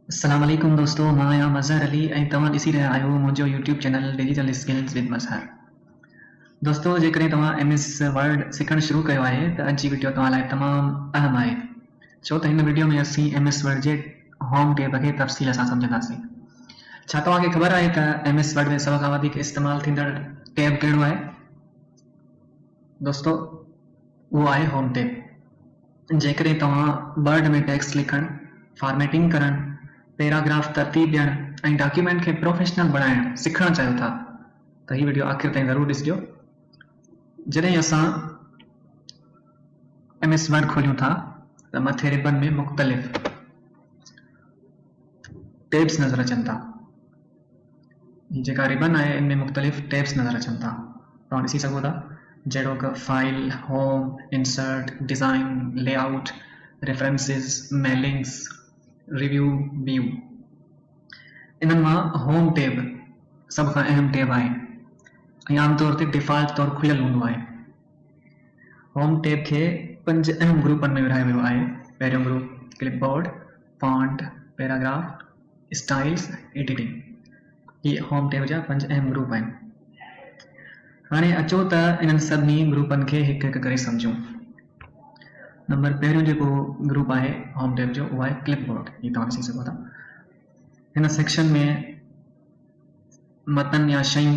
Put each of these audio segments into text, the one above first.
अस्सलाम वालेकुम दोस्तों, मां आहियां मज़हर अली ऐं तव्हां ॾिसी रहिया आहियो मुंहिंजो YouTube channel digital skills with Mazhar. दोस्तों, जेकॾहिं तव्हां MS वर्ड सिखणु शुरू कयो आहे त अॼु जी वीडियो तव्हां लाइ तमामु अहम आहे, छो त हिन वीडियो में असीं MS वर्ड जे होम टैब खे तफ़सील सां सम्झंदासीं। छा तव्हांखे ख़बर आहे त MS वर्ड में सभ खां वधीक इस्तेमालु थींदड़ टैब कहिड़ो आहे? दोस्तों, उहो आहे होम टैब। जेकॾहिं तव्हां वर्ड में टेक्स्ट लिखणु, फॉर्मेटिंग करणु, पैराग्राफ तरतीब ॾियणु ऐं डॉक्यूमेंट खे प्रोफेशनल बणाइणु सिखणु चाहियो था त हीअ वीडियो आख़िर ताईं ज़रूरु ॾिसिजो। जॾहिं असां MS वर्ड खोलियूं था त मथे रिबन में मुख़्तलिफ़ टैब्स नज़र अचनि था। हीअ जेका रिबन आहे इन में मुख़्तलिफ़ टैब्स नज़र अचनि था, तव्हां ॾिसी सघो था, जहिड़ो कि file, home, insert, design, layout, references, mailings, review, view. इन्हनि मां होम टैब सभ खां अहम टैब आहे ऐं आमतौर ते डिफॉल्ट तौर खुलियल हूंदो आहे। होम टैब खे 5 अहम ग्रुपनि में विरहायो वियो आहे। पहिरियों group clipboard, font, paragraph, styles, editing. हीअ होम टैब जा 5 अहम ग्रुप आहिनि। हाणे अचो त इन्हनि सभिनी ग्रुपनि खे हिकु हिकु करे सम्झूं। नंबर पहिरियों जेको ग्रुप आहे होम टैब जो उहो आहे क्लिपबोर्ड। हीअ तव्हां ॾिसी सघो था। हिन सेक्शन में मतन या शयूं,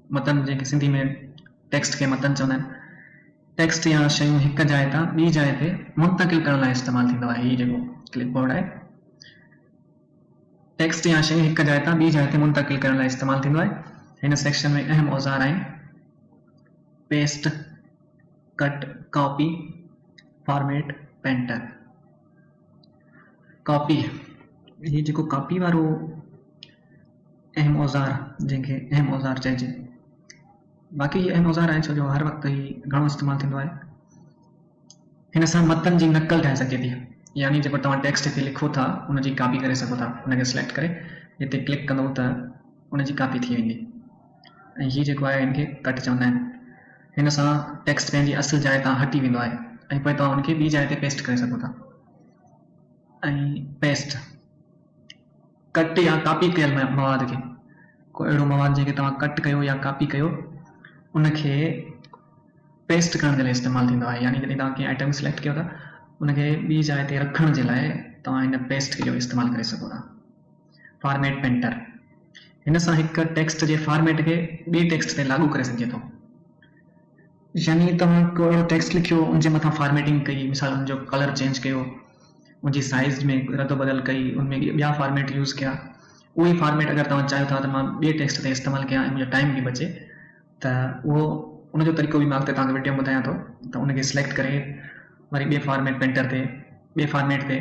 मतन जंहिंखे सिंधी में टेक्स्ट खे मतन चवंदा आहिनि, टेक्स्ट या शयूं हिकु जाइ तां ॿी जाइ ते मुंतक़िल करण लाइ इस्तेमालु थींदो आहे। हीअ जेको क्लिपबोर्ड आहे, टेक्स्ट या शयूं हिकु जाइ तां ॿी जाइ ते मुंतक़िल करण लाइ इस्तेमालु थींदो आहे। हिन सेक्शन में अहम औज़ार आहिनि paste, cut, copy, format, painter. Copy, हीअ जेको कॉपी वारो अहम औज़ार, जंहिंखे अहम औज़ार चइजे, बाक़ी हीअ अहम औज़ार आहे छो जो हर वक़्तु ही घणो इस्तेमालु थींदो आहे। हिन सां मतन जी नक़ल ठाहे सघे थी, यानी जेको तव्हां टेक्स्ट खे लिखो था उनजी कॉपी करे सघो था। उनखे सिलेक्ट करे हिते क्लिक कंदो त उनजी कॉपी थी वेंदी। ऐं हीअ जेको आहे इनखे कट चवंदा आहिनि। हिन सां टेक्स्ट पंहिंजी असुल जाइ तां हटी वेंदो आहे ऐं पोइ तव्हां उनखे ॿी जाइ ते पेस्ट करे सघो था। ऐं पेस्ट, कट या कॉपी कयल मवाद खे, को अहिड़ो मवाद जंहिंखे तव्हां कट कयो या कॉपी कयो उनखे पेस्ट करण जे लाइ इस्तेमालु थींदो आहे। यानी जॾहिं तव्हां कंहिं आइटम सिलेक्ट कयो था उनखे ॿी जाइ ते रखण जे लाइ तव्हां हिन पेस्ट जो इस्तेमालु करे सघो था। फॉर्मेट पेंटर, हिन सां हिकु टेक्स्ट जे फॉर्मेट खे ॿिए टेक्स्ट ते लागू करे सघिजे थो। यानी तव्हां को अहिड़ो टेक्स्ट लिखियो, उनजे मथां फॉर्मेटिंग कई, मिसाल उनजो कलर चेंज कयो, उनजी साइज़ में रदो बदल कई, उनमें ॿिया फॉर्मेट यूज़ कया, उहे फॉर्मेट अगरि तव्हां चाहियो था त मां ॿिए टेक्स्ट ते इस्तेमालु कयां ऐं मुंहिंजो टाइम बि बचे, त उहो उनजो तरीक़ो बि मां अॻिते तव्हांखे वीडियो में ॿुधायां थो। त उनखे सिलेक्ट करे वरी ॿिए फॉर्मेट पेंटर ते, ॿिए फॉर्मेट ते,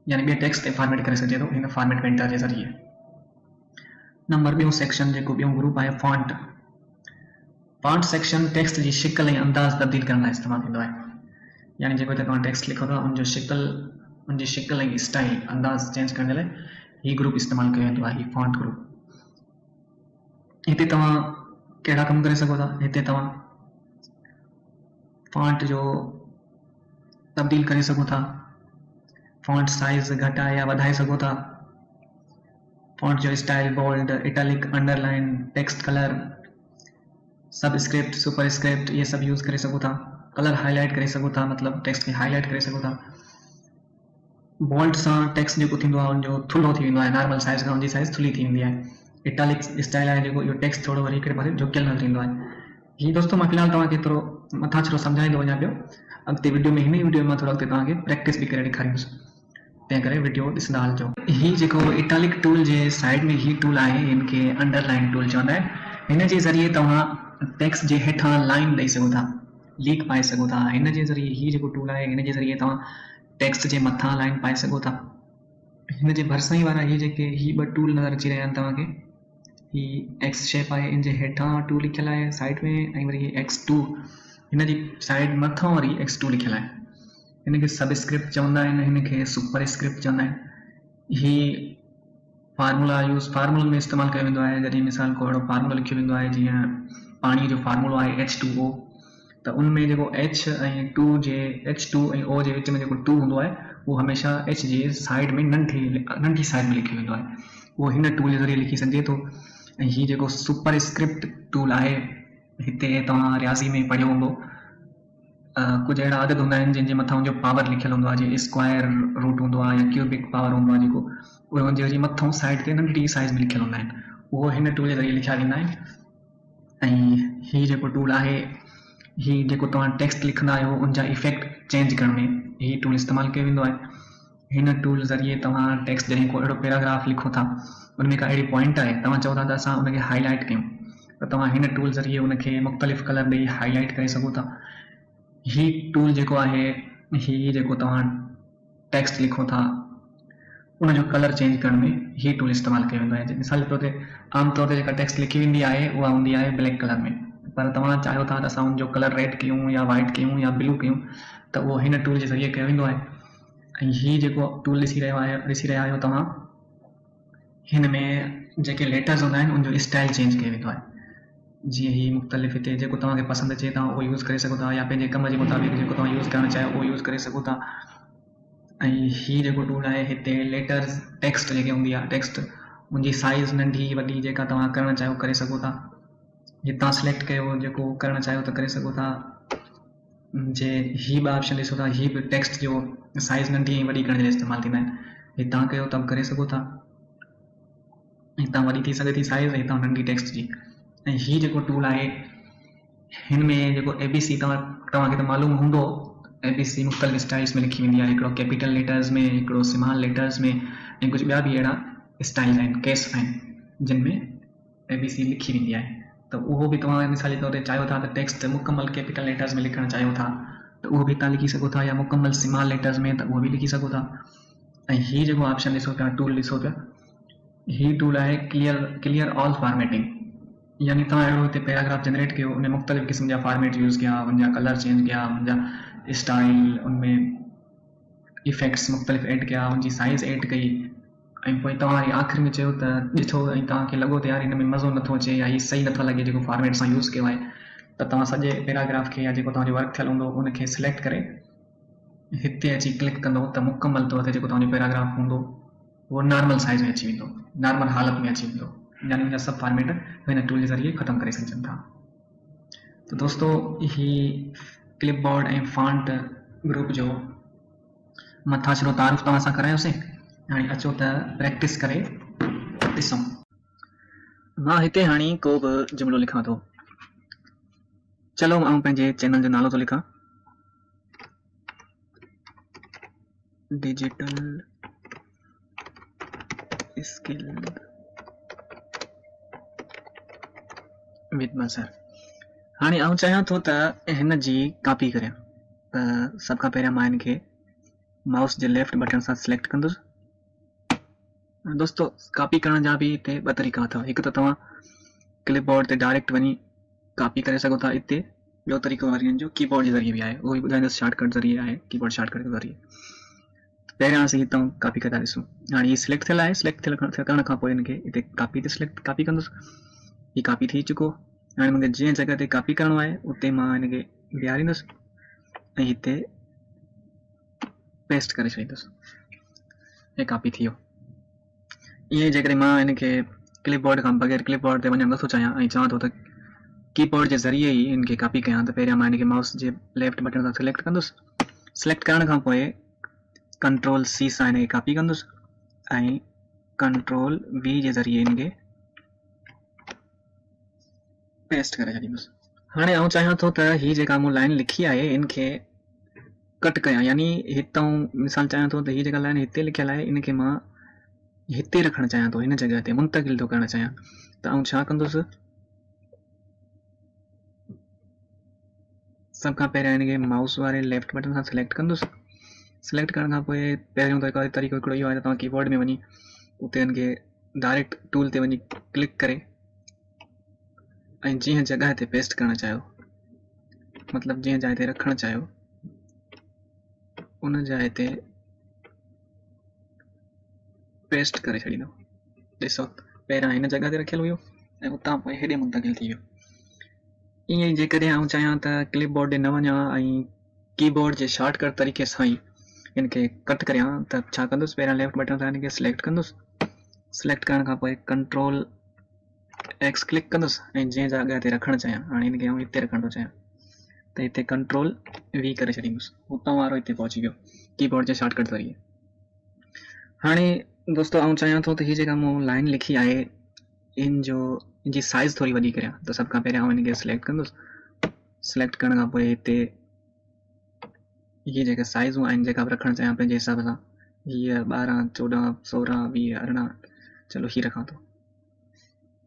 यानी ॿिए टेक्स्ट ते फॉर्मेट करे सघिजे थो हिन फॉर्मेट पेंटर जे ज़रिए। नंबर ॿियों सेक्शन जेको ॿियों ग्रुप आहे फॉन्ट। फॉन्ट सेक्शन टेक्स्ट जी शिकल ऐं अंदाज़ तब्दील करण लाइ इस्तेमालु थींदो आहे। यानी जेको हिते तव्हां टेक्स्ट लिखो था उनजी शिकल ऐं स्टाइल, अंदाज़ चेंज करण जे लाइ हीअ ग्रुप इस्तेमालु कयो वेंदो आहे, हीअ फॉन्ट ग्रुप। हिते तव्हां कहिड़ा कम करे सघो था? हिते तव्हां फॉन्ट जो तब्दील करे सघो था, फॉन्ट साइज़ घटाए या वधाए सघो था, फॉन्ट जो style bold, italic, underline, text colour, subscript, superscript, ये सब यूज़ करे सघो था। कलर हाईलाइट करे सघो था, मतलब टेक्स्ट खे हाईलाइट करे सघो था। बोल्ड सां टेक्स्ट जेको थींदो आहे उनजो थुल्हो थी वेंदो आहे, नॉर्मल साइज़ खां उनजी साइज़ थुल्ही थी वेंदी आहे। इटैलिक स्टाइल आहे जेको, इहो टेक्स्ट थोरो वरी हिकिड़े पासे झुकियल नज़र ईंदो आहे। हीअ दोस्तों मां फ़िलहाल तव्हांखे थोरो मथां छरो सम्झाईंदो वञां पियो, अॻिते वीडियो में हिन ई वीडियो में मां थोरो अॻिते तव्हांखे प्रैक्टिस बि करे ॾेखारींदुसि, तंहिं करे वीडियो ॾिसंदा हलिजो। हीअ जेको इटैलिक टूल जे साइड में हीअ टूल आहे, हिनखे अंडरलाइन टूल चवंदा आहिनि। हिन जे ज़रिए तव्हां टेक्स्ट जे हेठां लाइन ॾेई सघो था, लीक पाए सघो था। हिन जे ज़रिए हीअ जेको टूल आहे हिन जे ज़रिए तव्हां टेक्स्ट जे मथां लाइन पाए सघो था। हिन जे भरिसां ई वारा हीअ जेके हीअ ॿ टूल नज़र अची रहिया आहिनि तव्हांखे, हीअ एक्स शेप आहे, इन जे हेठां 2 लिखियल आहे साइड में, ऐं वरी X2 हिन जी साइड मथां वरी X2 लिखियल आहे। हिनखे सबस्क्रिप्ट चवंदा आहिनि, हिनखे सुपरस्क्रिप्ट चवंदा आहिनि। हीअ फार्मूलनि में इस्तेमालु कयो वेंदो आहे। जॾहिं मिसाल को अहिड़ो फार्मूलो लिखियो वेंदो आहे जीअं पाणी जो फार्मूलो आहे H2O, त उनमें जेको H ऐं 2 जे H2 ऐं O जे विच में जेको 2 हूंदो आहे वो हमेशा एच जे साइड में नंढी साइड में लिखियो वेंदो आहे, उहो हिन टूल जे ज़रिए लिखी सघिजे थो। ऐं हीउ जेको सुपर स्क्रिप्ट टूल आहे, हिते तव्हां रियाज़ी में पढ़ियो हूंदो, कुछ अहिड़ा आदत हूंदा आहिनि जंहिंजे मथां उनजो पावर लिखियलु हूंदो आहे, जीअं स्क्वायर रूट हूंदो आहे या क्यूबिक पावर हूंदो आहे जेको, उहे उनजे वरी मथां साइड ते नंढी साइज़ में लिखियलु हूंदा आहिनि, उहो हिन टूल जे ज़रिए लिखिया वेंदा आहिनि। ऐं हीउ जेको टूल आहे, हीउ जेको तव्हां टेक्स्ट लिखंदा आहियो उनजा इफेक्ट चेंज करण में हीउ टूल इस्तेमालु कयो वेंदो आहे। हिन टूल ज़रिए तव्हां टेक्स्ट जॾहिं को अहिड़ो पैराग्राफ लिखो था, उनमें का अहिड़ी पॉइंट आहे, तव्हां चओ था त असां उनखे हाईलाइट कयूं, त तव्हां हिन टूल ज़रिए उनखे मुख़्तलिफ़ कलर ॾेई हाईलाइट करे सघो था। हीउ टूल जेको आहे, हीउ जेको तव्हां टेक्स्ट लिखो था उनजो कलर चेंज करण में हीउ टूल इस्तेमालु कयो वेंदो आहे। मिसाल के तौर ते आमतौर ते जेका टेक्स्ट लिखी वेंदी आहे उहा हूंदी आहे ब्लैक कलर में, पर तव्हां चाहियो था त असां उनजो कलर रेड कयूं या वाइट कयूं या ब्लू कयूं, त उहो हिन टूल जे ज़रिए कयो वेंदो आहे। ऐं हीउ जेको टूल ॾिसी रहिया आहियो तव्हां, हिन में जेके लेटर्स हूंदा आहिनि उनजो स्टाइल चेंज कयो वेंदो आहे। जीअं हीउ मुख़्तलिफ़ हिते जेको तव्हांखे पसंदि अचे तव्हां उहो यूज़ करे सघो था, या पंहिंजे कम जे मुताबिक़ जेको तव्हां यूज़ करणु चाहियो उहो यूज़ करे सघो था। ऐं हीउ जेको टूल आहे, हिते लेटर्स टेक्स्ट जेके हूंदी आहे, टेक्स्ट उनजी साइज़ नंढी वॾी जेका तव्हां करणु चाहियो करे सघो था। हितां सिलेक्ट कयो जेको करणु चाहियो त करे सघो था। जे हीउ ॿ ऑप्शन ॾिसो था, हीउ बि टेक्स्ट जो साइज़ नंढी ऐं वॾी करण जे लाइ इस्तेमालु थींदा आहिनि। हितां कयो त करे सघो था, हितां वॾी थी सघे थी साइज़, हितां नंढी टेक्स्ट जी। ऐं हीउ जेको टूल आहे, हिन में जेको ABC तव्हांखे त मालूम हूंदो, ABC मुख़्तलिफ़ स्टाइल्स में लिखी वेंदी आहे, हिकिड़ो कैपिटल लेटर्स में, हिकिड़ो स्मॉल लेटर्स में, ऐं कुझु ॿिया बि अहिड़ा स्टाइल आहिनि, केस आहिनि जिन में ABC लिखी वेंदी आहे। त उहो बि तव्हां मिसाल जे तौर ते चाहियो था त टेक्स्ट मुकमल कैपिटल लेटर्स में लिखणु चाहियो था त उहो बि तव्हां लिखी सघो था, या मुकमल स्मॉल लेटर्स में त उहो बि लिखी सघो था। ऐं हीउ जेको ऑप्शन ॾिसो पिया, टूल ॾिसो पिया, हीउ टूल आहे क्लियर ऑल फॉर्मेटिंग, यानी तव्हां अहिड़ो हिते पैराग्राफ जनरेट कयो, उन मुख़्तलिफ़ क़िस्म जा फॉर्मेट यूज़ कया, उनजा कलर चेंज कया, उनजा स्टाइल, उनमें इफेक्ट्स मुख़्तलिफ़ ऐड कया, उनजी साइज़ ऐड कई, ऐं पोइ तव्हां वरी आख़िर में चयो त ॾिठो ऐं तव्हांखे लॻो त यार हिन में मज़ो नथो अचे या हीउ सही नथो लॻे जेको फॉर्मेट सां यूज़ कयो आहे, त तव्हां सॼे पैराग्राफ खे या जेको तव्हांजो वर्क थियलु हूंदो उनखे सिलेक्ट करे हिते अची क्लिक कंदो त मुकमल तौर ते जेको तव्हांजो पैराग्राफ हूंदो उहो नॉर्मल साइज़ में अची वेंदो, नॉर्मल हालत में अची वेंदो, यानी उनजा सभु फॉर्मेट हिन टूल जे ज़रिए ख़तमु करे सघजनि था। तो दोस्तों, हीउ क्लिपबोर्ड ऐं फॉन्ट ग्रुप जो मथां सिरो तारीफ़ तव्हां सां करायोसीं। हाणे अचो त प्रैक्टिस करे ॾिसूं। मां हिते हाणे को बि जुमिलो लिखां थो। चलो आउं पंहिंजे चैनल जो नालो थो लिखां, डिजिटल स्किल विद मज़र। हाणे आउं चाहियां थो त हिन जी कॉपी करियां, त सभ खां पहिरियां मां हिन खे माउस जे लेफ्ट बटन सां सिलेक्ट कंदुसि। दोस्तों, कॉपी करण जा भी हिते ॿ तरीक़ा अथव। हिकु त तव्हां क्लिपबोर्ड ते डायरेक्ट वञी कॉपी करे सघो था हिते, ॿियो तरीक़ो वरी जो कीबोर्ड जे ज़रिए बि आहे, उहो बि ॿुधाईंदुसि शॉर्टकट ज़रिए आहे, कीबोर्ड शॉर्टकट जे ज़रिए। पहिरियां असीं हितां कॉपी करे था ॾिसूं। हाणे हीउ सिलेक्ट थियल आहे, सिलेक्ट थियल करण खां पोइ हिनखे हिते कॉपी ते सिलेक्ट कॉपी कंदुसि। हीउ कॉपी थी चुको। हाणे मूंखे जंहिं जॻह ते कॉपी करिणो आहे उते मां हिनखे बीहारींदुसि ऐं हिते पेस्ट करे छॾींदुसि। हे कॉपी थी वियो। ईअं जेकॾहिं मां हिनखे क्लिपबोर्ड खां बग़ैर क्लिपबोर्ड ते वञणु नथो चाहियां ऐं चाहियां थो त कीबोर्ड जे ज़रिए ई हिनखे कॉपी कयां, त पहिरियां मां हिनखे माउस जे लेफ्ट बटन सां सिलेक्ट कंदुसि। सिलेक्ट करण खां पोइ कंट्रोल C सां हिनखे कॉपी कंदुसि ऐं कंट्रोल V जे ज़रिए हिनखे पेस्ट करे छॾींदुसि। हाणे आउं चाहियां थो त हीअ जेका मूं लाइन लिखी आहे इनखे कट कयां, यानी हितां मिसाल चाहियां थो त हीअ जेका लाइन हिते लिखियल आहे इनखे मां हिते रखणु चाहियां थो, हिन जॻह ते मुंतकिल थो करणु चाहियां, त आउं छा कंदुसि, सभ खां पहिरियां हिनखे माउस वारे लेफ्ट बटन सां सिलेक्ट कंदुसि। सिलेक्ट करण खां पोइ पहिरियों तरीक़ो हिकिड़ो इहो आहे त तव्हां कीबोर्ड में वञी उते हिनखे डायरेक्ट टूल ते वञी क्लिक करे ऐं जीअं जॻह ते पेस्ट करणु चाहियो, मतिलबु जीअं जाइ ते रखणु चाहियो उन जाइ ते पेस्ट करे छॾींदो। ॾिसो, पहिरियां हिन जॻह ते रखियलु हुयो ऐं उतां पोइ हेॾे मुंतकिल थी वियो। ईअं ई जेकॾहिं आउं चाहियां त क्लिपबोर्ड ॾे न वञां ऐं कीबोर्ड जे शॉर्टकट तरीक़े सां ई इनके कट करियां त छा कंदुसि, पहिरियां लेफ्ट बटन सां इनके सिलेक्ट कंदुसि, सिलेक्ट करण खां पोइ कंट्रोल एक्स क्लिक कंदुसि ऐं जंहिं जॻह ते रखणु चाहियां, हाणे इनके आउं हिते रखणु थो चाहियां त हिते कंट्रोल वी करे छॾींदुसि, हुतां वारो हिते पहुची वियो कीबोर्ड जे शॉर्टकट ज़रिए। हाणे दोस्तों आउं चाहियां थो त हीअ जेका मूं लाइन लिखी आहे इनजी साइज़ थोरी वॾी करियां, त सभ खां पहिरियां आउं हिनखे सिलेक्ट कंदुसि, सिलेक्ट करण खां पोइ हिते ये जेके साइज़ूं आहिनि जेका बि रखणु चाहियां पंहिंजे हिसाब सां, हीअ 12, 14, 16, 20, 18, चलो हीअ रखां थो,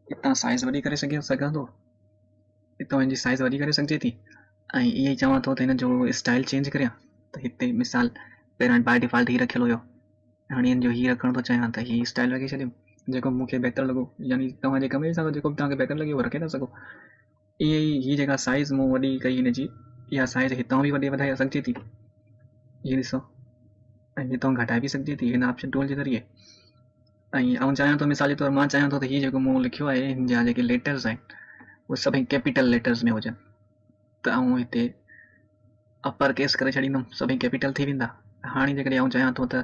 हितां साइज़ वॾी करे सघां थो, हितां हिनजी साइज़ वॾी करे सघिजे थी, ऐं ईअं ई चवां थो त हिन जो स्टाइल चेंज करियां, त हिते मिसाल पहिरियां बाय डिफॉल्ट हीअ रखियलु हुयो, हाणे हिन जो हीअ रखणु थो चाहियां त हीअ स्टाइल रखी छॾियुमि जेको मूंखे बहितर लॻो, यानी तव्हांजे कम जे हिसाब सां जेको बि तव्हांखे बहितर लॻे उहो रखे था सघो। ईअं ई हीअ जेका साइज़ मूं वॾी कई हिनजी, इहा साइज़ हितां बि वधाए सघिजे थी, ये ॾिसो, ऐं हितां घटाए बि सघिजे थी हिन ऑप्शन टूल जे ज़रिए। ऐं आउं चाहियां थो मिसाल जे तौरु मां चाहियां थो त हीअ जेको मूं लिखियो आहे हिन जा जेके लेटर्स आहिनि उहे सभई कैपिटल लेटर्स में हुजनि, त आउं हिते अपर केस करे छॾींदुमि, सभई कैपिटल थी वेंदा। हाणे जेकॾहिं आउं चाहियां थो त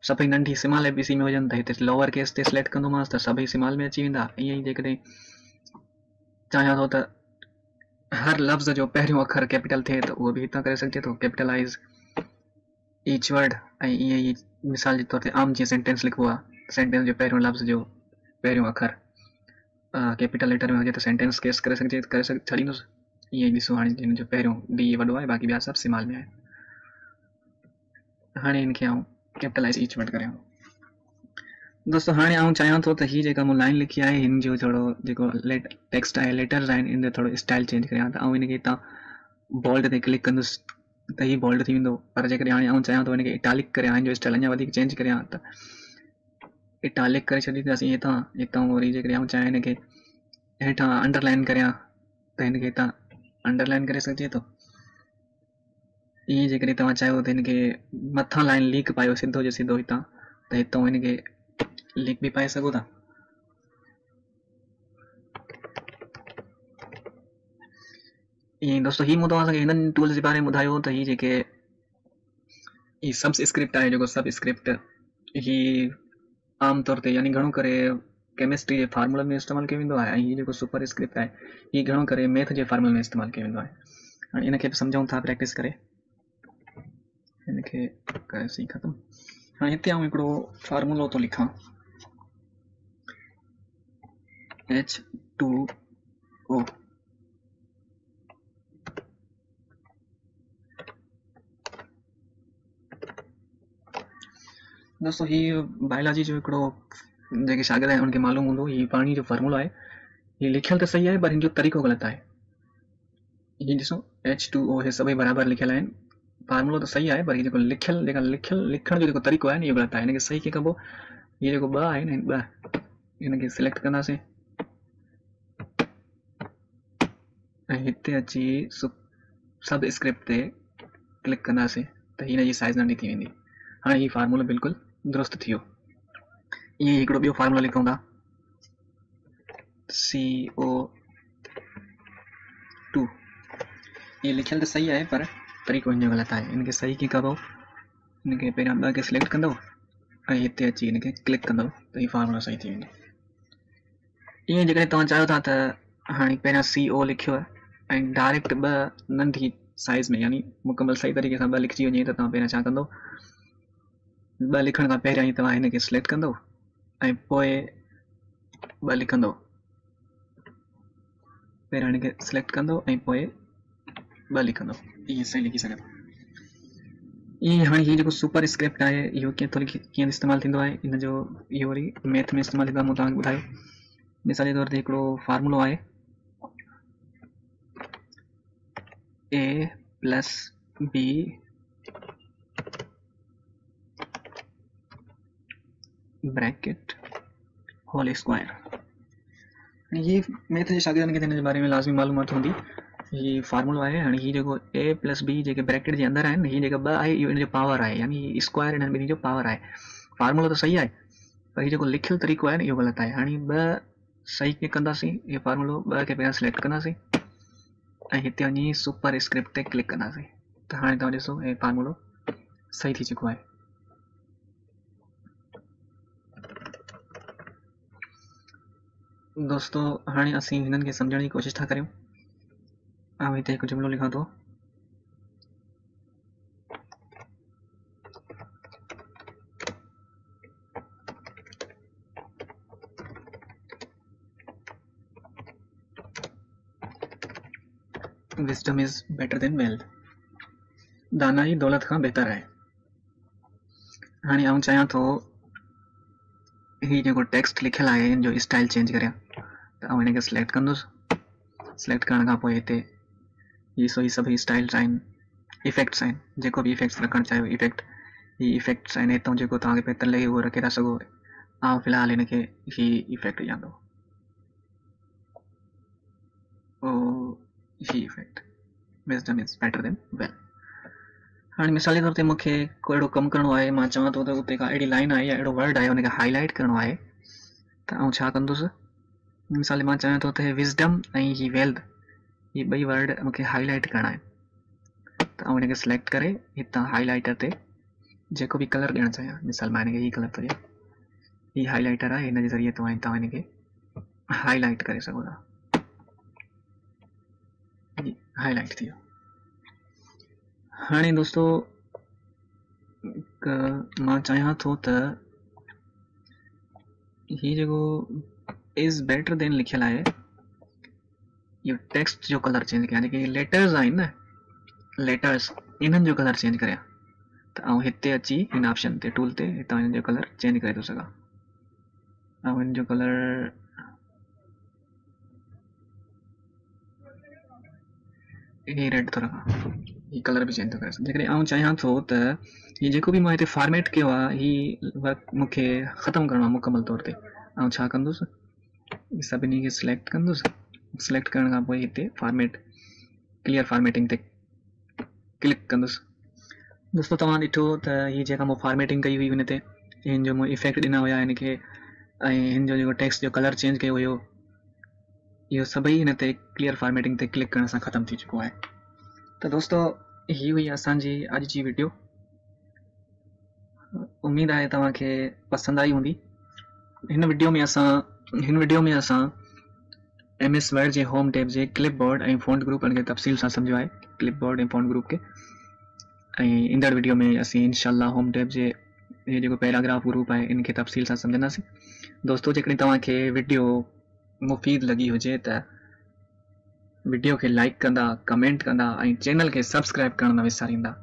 सभई नंढी स्मॉल ABC में हुजनि त हिते लोअर केस ते सिलेक्ट कंदोमांसि त सभई स्मॉल में अची वेंदा। ईअं ई जेकॾहिं चाहियां थो त हर लफ़्ज़ जो पहिरियों अखर कैपिटल थिए त उहो बि हितां करे सघिजे थो, कैपिटलाइज़ ईच वर्ड। ऐं ईअं ई मिसाल जे तौर ते आम जीअं सेंटेंस लिखिबो आहे, सेंटेंस जो पहिरियों लफ़्ज़ जो पहिरियों अखर कैपिटल लेटर में हुजे त सेंटेंस केस करे छॾींदुसि। ईअं ई ॾिसो, हाणे हिन जो पहिरियों D वॾो आहे, बाक़ी ॿिया सभु स्मॉल में आहे। हाणे हिनखे आउं कैपिटलाइज़ ईच वर्ड करियां दोस्तों। हाणे आउं चाहियां थो त हीअ जेका मूं लाइन लिखी आहे हिन जो थोरो जेको टेक्स्ट आहे, लेटर्स आहिनि, इन जो थोरो स्टाइल चेंज करियां, त आउं हिनखे हितां बोल्ड ते क्लिक कंदुसि त हीअ बोल्ड थी वेंदो। पर जेकॾहिं हाणे आउं चाहियां थो हिनखे इटालिक करियां, हिन जो स्टाइल अञा वधीक चेंज करियां, त इटालिक करे छॾींदासीं हितां वरी जेकॾहिं आउं चाहियां हिनखे हेठां अंडरलाइन करियां त हिनखे हितां अंडरलाइन करे सघिजे थो। ईअं जेकॾहिं तव्हां चाहियो त हिनखे मथां लाइन लीक पायो सिधो जो सिधो हितां, त हितां हिनखे लीक बि पाए सघो था। ईअं दोस्तों हीअ मूं तव्हांखे हिननि टूल्स जे बारे में ॿुधायो त हीअ जेके हीअ सब स्क्रिप्ट आहे, जेको सब स्क्रिप्ट हीअ आमतौर ते यानी घणो करे केमिस्ट्री जे फार्मूलनि में इस्तेमालु कयो वेंदो आहे, ऐं हीअ जेको सुपर स्क्रिप्ट आहे हीअ घणो करे मैथ जे फार्मूलनि में इस्तेमालु कयो वेंदो आहे। हाणे इनखे बि सम्झूं था प्रैक्टिस करे, हिनखे कयोसीं ख़तमु। हाणे हिते आउं हिकिड़ो फार्मूलो थो लिखां, H2O। दोस्तों हीअ बायोलॉजी जो हिकिड़ो जेके शागिर्द आहिनि उनखे मालूम हूंदो, हीअ पाणी जो फार्मूलो आहे, हीअ लिखियलु त सही आहे पर हिन जो तरीक़ो ग़लति आहे। हीअ ॾिसो H2O हे सभई बराबरि लिखियलु आहिनि, फार्मूलो त सही आहे पर हीअ जेको लिखण जो जेको तरीक़ो आहे न इहो ग़लति आहे। हिनखे सही कीअं कबो, हीअ जेको ॿ आहे न ॿ, हिनखे सिलेक्ट कंदासीं ऐं हिते अची सब स्क्रिप्ट ते क्लिक कंदासीं त हिनजी साइज़ नंढी थी वेंदी। हाणे हीअ फार्मूलो बिल्कुलु दुरुस्त थी वियो। ईअं हिकिड़ो ॿियो फार्मूलो लिखूं था, CO2। ये लिखियल त सही आहे पर तरीक़ो हिन जो ग़लति आहे। हिनखे सही कीअं कबो, हिनखे पहिरियां ॿ खे सिलेक्ट कंदव ऐं हिते अची हिनखे क्लिक कंदव त हीअ फार्मूलो सही थी वेंदो। ईअं जेकॾहिं तव्हां चाहियो था त हाणे पहिरियां CO लिखियो ऐं डायरेक्ट ॿ नंढी साइज़ में यानी मुकमल सही तरीक़े सां ॿ लिखिजी वञे त तव्हां पहिरियां छा कंदव, ॿ लिखण खां पहिरियां ई तव्हां हिनखे सिलेक्ट कंदव ऐं पोइ ॿ लिखंदव, पहिरियां हिनखे सिलेक्ट कंदव ऐं पोइ ॿ लिखंदव, ईअं सही लिखी सघंदव। ईअं हाणे हीअ जेको सुपर स्क्रिप्ट आहे इहो कीअं इस्तेमालु थींदो आहे, इन जो इहो वरी मैथ में इस्तेमालु थींदो आहे। मूं तव्हांखे ॿुधायो मिसाल जे तौर ते हिकिड़ो फार्मूलो आहे A + B bracket whole square. ये मैथ जे शागिर्दनि खे हिन जे बारे में लाज़मी मालूमात हूंदी। हीअ फार्मूलो आहे, हाणे हीअ जेको A + B जेके ब्रैकेट जे अंदरि आहिनि, हीअ जेका ॿ आहे इहो इन जो पावर आहे, यानी स्क्वायर इन्हनि ॿिन्ही जो पावर आहे। फार्मूलो त सही आहे पर हीअ जेको लिखियलु तरीक़ो आहे न इहो ग़लति आहे। हाणे ॿ सही कीअं कंदासीं, इहो फार्मूलो ॿ खे पहिरियां सिलेक्ट कंदासीं ऐं हिते वञी सुपर स्क्रिप्ट ते क्लिक कंदासीं त हाणे तव्हां ॾिसो हे फार्मूलो सही थी चुको है। दोस्तों हाणे असीं हिननि खे सम्झण जी कोशिशि था करियूं। ऐं हिते हिकु जुमिलो लिखां थो। Wisdom is better than wealth. दानाई दौलत खां बहितर आहे। हाणे आउं चाहियां थो ही जेको टेक्स्ट लिखियलु आहे हिन जो स्टाइल चेंज करियां, त आउं हिन खे सिलेक्ट कंदुसि। सिलेक्ट करण खां पोइ हिते ही सभई स्टाइल्स आहिनि, इफेक्ट्स आहिनि, जेको बि इफेक्ट्स रखणु चाहियो इफेक्ट, ही इफेक्ट्स आहिनि हितां जेको तव्हांखे बहितर लॻे उहो रखे था सघो। आउं फ़िलहाल हिन खे ही इफेक्ट ॾियां थो, ही effect wisdom is better than wealth. हाणे मिसाल जे तौर ते मूंखे को अहिड़ो कमु करिणो आहे, मां चवां थो त उते का अहिड़ी लाइन आहे या अहिड़ो वर्ड आहे हुनखे हाईलाइट करिणो आहे, त आउं छा कंदुसि। मिसाल मां चाहियां थो त विज़डम ऐं ही वेल्थ ही ॿई वर्ड मूंखे हाईलाइट करणा आहिनि, त आउं हिनखे सिलेक्ट करे हितां हाईलाइटर ते जेको बि कलर ॾियणु चाहियां, मिसाल मां हिनखे ही कलर थो ॾियां, ही हाईलाइटर आहे, हिन जे ज़रिए तव्हां हिनखे हाईलाइट करे सघो था। हाईलाइट थी वियो। हाणे दोस्तों मां चाहियां थो त ही जेको इज़ बेटर देन लिखियलु आहे इहो टेक्स्ट जो कलर चेंज करियां, जेके लेटर्स आहिनि न, लेटर्स इन्हनि जो कलर चेंज करियां, त आउं हिते अची हिन ऑप्शन ते टूल ते हितां हिन जो कलर चेंज करे थो सघां। ऐं हिन जो कलर ही रेड थो रखां, ही कलर बि चेंज थो करे सघां। जेकॾहिं आउं चाहियां थो त ही जेको बि मां हिते फॉर्मेट कयो आहे ही वर्क मूंखे ख़तमु करिणो आहे मुकमल तौर ते, आउं छा कंदुसि, सभिनी खे सिलेक्ट कंदुसि। सिलेक्ट करण खां पोइ हिते फॉर्मेट क्लियर फॉर्मेटिंग ते क्लिक कंदुसि। दोस्तों तव्हां ॾिठो त ही जेका मूं फॉर्मेटिंग कई हुई हिन ते, हिन जो मूं इफेक्ट ॾिना हुया हिन खे, ऐं हिन जो जेको टेक्स्ट जो कलर चेंज कयो हुयो, इहो सभई हिन ते क्लियर फॉर्मेटिंग ते क्लिक करण सां ख़तमु थी चुको आहे। त दोस्तों ही हुई असांजी अॼु जी वीडियो। उम्मीद आहे तव्हांखे पसंदि आई हूंदी। हिन वीडियो में असां MS वर्ड जे होम टैब जे क्लिपबोर्ड ऐं फ़ॉन्ट ग्रुपनि खे तफ़सील सां सम्झो आहे, क्लिपबोर्ड ऐं फ़ॉन्ट ग्रुप खे। ऐं ईंदड़ वीडियो में असीं इंशाअल्लाह होम टैब जे ये जेको पैराग्राफ ग्रुप आहे इनखे तफ़सील सां सम्झंदासीं। दोस्तों जेकॾहिं तव्हांखे वीडियो मुफ़ीद लॻी हुजे त वीडियो खे लाइक कंदा, कमेंट कंदा ऐं चैनल खे सब्सक्राइब करण न विसारींदा।